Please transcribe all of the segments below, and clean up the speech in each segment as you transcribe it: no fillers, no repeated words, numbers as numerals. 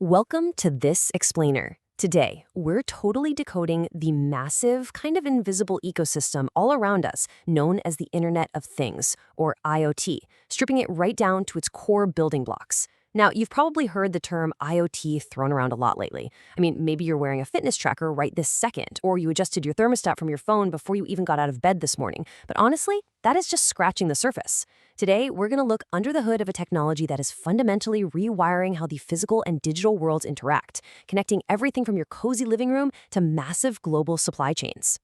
Welcome to This Explainer. Today, we're totally decoding the massive, kind of invisible ecosystem all around us, known as the Internet of Things, or IoT, stripping it right down to its core building blocks. Now, you've probably heard the term IoT thrown around a lot lately. I mean, maybe you're wearing a fitness tracker right this second, or you adjusted your thermostat from your phone before you even got out of bed this morning. But honestly, that is just scratching the surface. Today, we're going to look under the hood of a technology that is fundamentally rewiring how the physical and digital worlds interact, connecting everything from your cozy living room to massive global supply chains.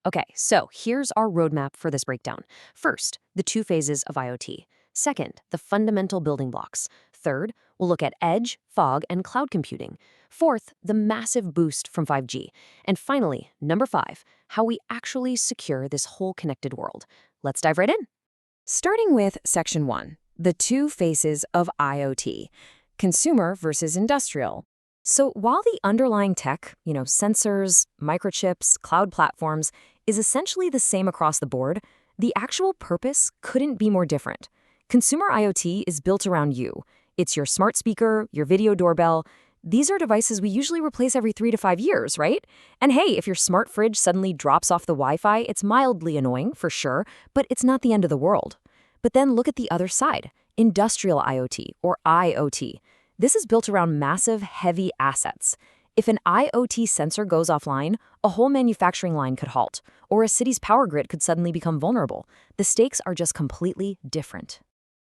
Okay, so here's our roadmap for this breakdown. First, the two phases of IoT. Second, the fundamental building blocks. Third, we'll look at edge, fog, and cloud computing. Fourth, the massive boost from 5G. And finally, number 5, how we actually secure this whole connected world. Let's dive right in. Starting with Section 1, the two faces of IoT, consumer versus industrial. So while the underlying tech, sensors, microchips, cloud platforms, is essentially the same across the board, the actual purpose couldn't be more different. Consumer IoT is built around you. It's your smart speaker, your video doorbell. These are devices we usually replace every 3 to 5 years, right? And hey, if your smart fridge suddenly drops off the Wi-Fi, it's mildly annoying, for sure, but it's not the end of the world. But then look at the other side, industrial IoT, or IoT. This is built around massive, heavy assets. If an IoT sensor goes offline, a whole manufacturing line could halt, or a city's power grid could suddenly become vulnerable. The stakes are just completely different.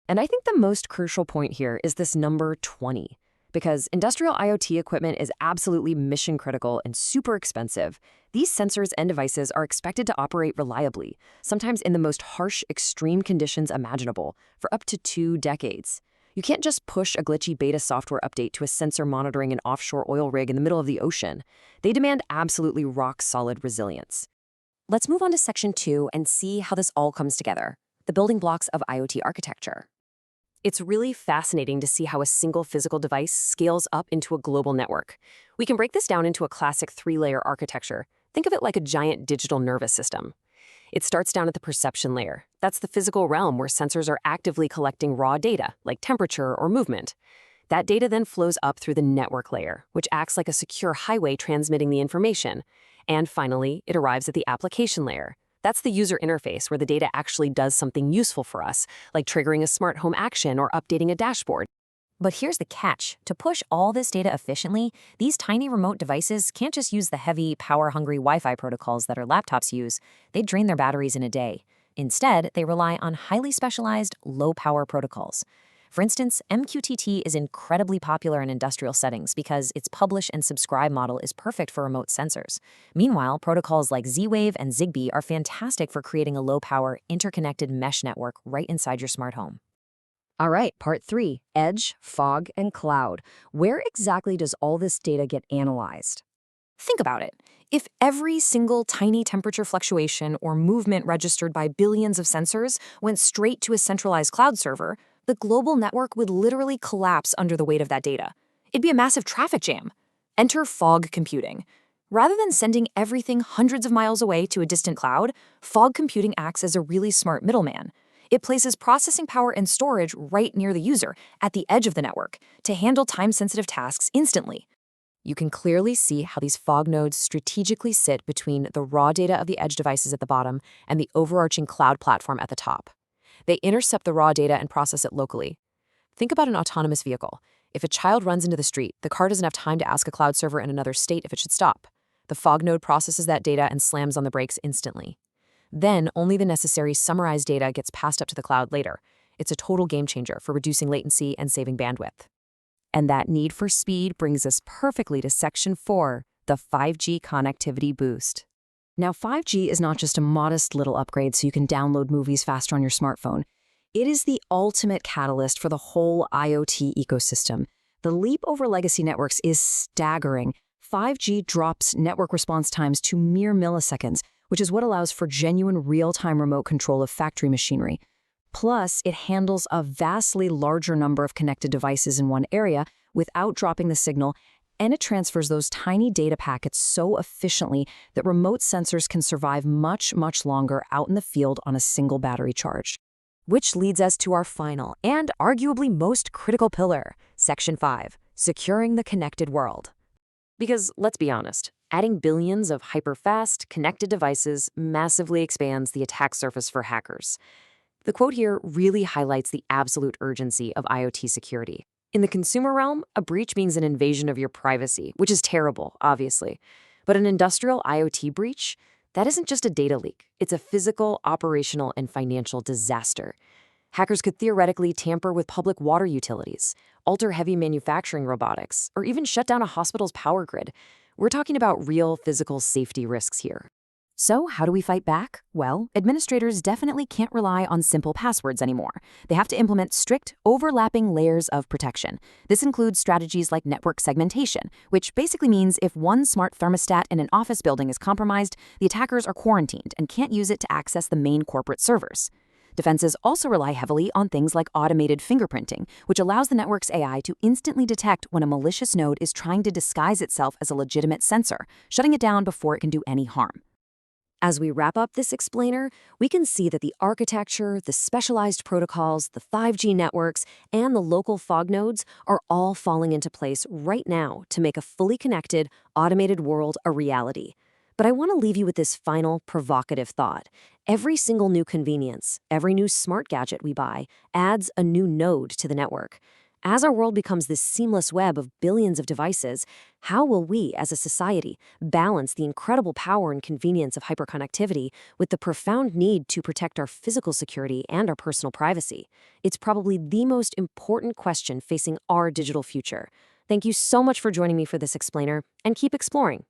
And I think the most crucial point here is this number 20. Because industrial IoT equipment is absolutely mission critical and super expensive, these sensors and devices are expected to operate reliably, sometimes in the most harsh, extreme conditions imaginable, for up to 2 decades. You can't just push a glitchy beta software update to a sensor monitoring an offshore oil rig in the middle of the ocean. They demand absolutely rock-solid resilience. Let's move on to Section 2 and see how this all comes together, the building blocks of IoT architecture. It's really fascinating to see how a single physical device scales up into a global network. We can break this down into a classic 3-layer architecture. Think of it like a giant digital nervous system. It starts down at the perception layer. That's the physical realm where sensors are actively collecting raw data, like temperature or movement. That data then flows up through the network layer, which acts like a secure highway transmitting the information. And finally, it arrives at the application layer. That's the user interface where the data actually does something useful for us, like triggering a smart home action or updating a dashboard. But here's the catch. To push all this data efficiently, these tiny remote devices can't just use the heavy, power-hungry Wi-Fi protocols that our laptops use. They drain their batteries in a day. Instead, they rely on highly specialized, low-power protocols. For instance, MQTT is incredibly popular in industrial settings because its publish and subscribe model is perfect for remote sensors. Meanwhile, protocols like Z-Wave and Zigbee are fantastic for creating a low-power, interconnected mesh network right inside your smart home. All right, part 3, edge, fog, and cloud. Where exactly does all this data get analyzed? Think about it. If every single tiny temperature fluctuation or movement registered by billions of sensors went straight to a centralized cloud server, the global network would literally collapse under the weight of that data. It'd be a massive traffic jam. Enter fog computing. Rather than sending everything hundreds of miles away to a distant cloud, fog computing acts as a really smart middleman. It places processing power and storage right near the user, at the edge of the network, to handle time-sensitive tasks instantly. You can clearly see how these fog nodes strategically sit between the raw data of the edge devices at the bottom and the overarching cloud platform at the top. They intercept the raw data and process it locally. Think about an autonomous vehicle. If a child runs into the street, the car doesn't have time to ask a cloud server in another state if it should stop. The fog node processes that data and slams on the brakes instantly. Then, only the necessary summarized data gets passed up to the cloud later. It's a total game changer for reducing latency and saving bandwidth. And that need for speed brings us perfectly to Section 4, the 5G connectivity boost. Now, 5G is not just a modest little upgrade so you can download movies faster on your smartphone. It is the ultimate catalyst for the whole IoT ecosystem. The leap over legacy networks is staggering. 5G drops network response times to mere milliseconds, which is what allows for genuine real-time remote control of factory machinery. Plus, it handles a vastly larger number of connected devices in one area without dropping the signal, and it transfers those tiny data packets so efficiently that remote sensors can survive much, much longer out in the field on a single battery charge. Which leads us to our final and arguably most critical pillar, Section 5, securing the connected world. Because let's be honest, adding billions of hyper-fast, connected devices massively expands the attack surface for hackers. The quote here really highlights the absolute urgency of IoT security. In the consumer realm, a breach means an invasion of your privacy, which is terrible, obviously. But an industrial IoT breach, that isn't just a data leak. It's a physical, operational, and financial disaster. Hackers could theoretically tamper with public water utilities, alter heavy manufacturing robotics, or even shut down a hospital's power grid. We're talking about real physical safety risks here. So, how do we fight back? Well, administrators definitely can't rely on simple passwords anymore. They have to implement strict, overlapping layers of protection. This includes strategies like network segmentation, which basically means if one smart thermostat in an office building is compromised, the attackers are quarantined and can't use it to access the main corporate servers. Defenses also rely heavily on things like automated fingerprinting, which allows the network's AI to instantly detect when a malicious node is trying to disguise itself as a legitimate sensor, shutting it down before it can do any harm. As we wrap up this explainer, we can see that the architecture, the specialized protocols, the 5G networks, and the local fog nodes are all falling into place right now to make a fully connected, automated world a reality. But I want to leave you with this final provocative thought. Every single new convenience, every new smart gadget we buy, adds a new node to the network. As our world becomes this seamless web of billions of devices, how will we, as a society, balance the incredible power and convenience of hyperconnectivity with the profound need to protect our physical security and our personal privacy? It's probably the most important question facing our digital future. Thank you so much for joining me for this explainer, and keep exploring.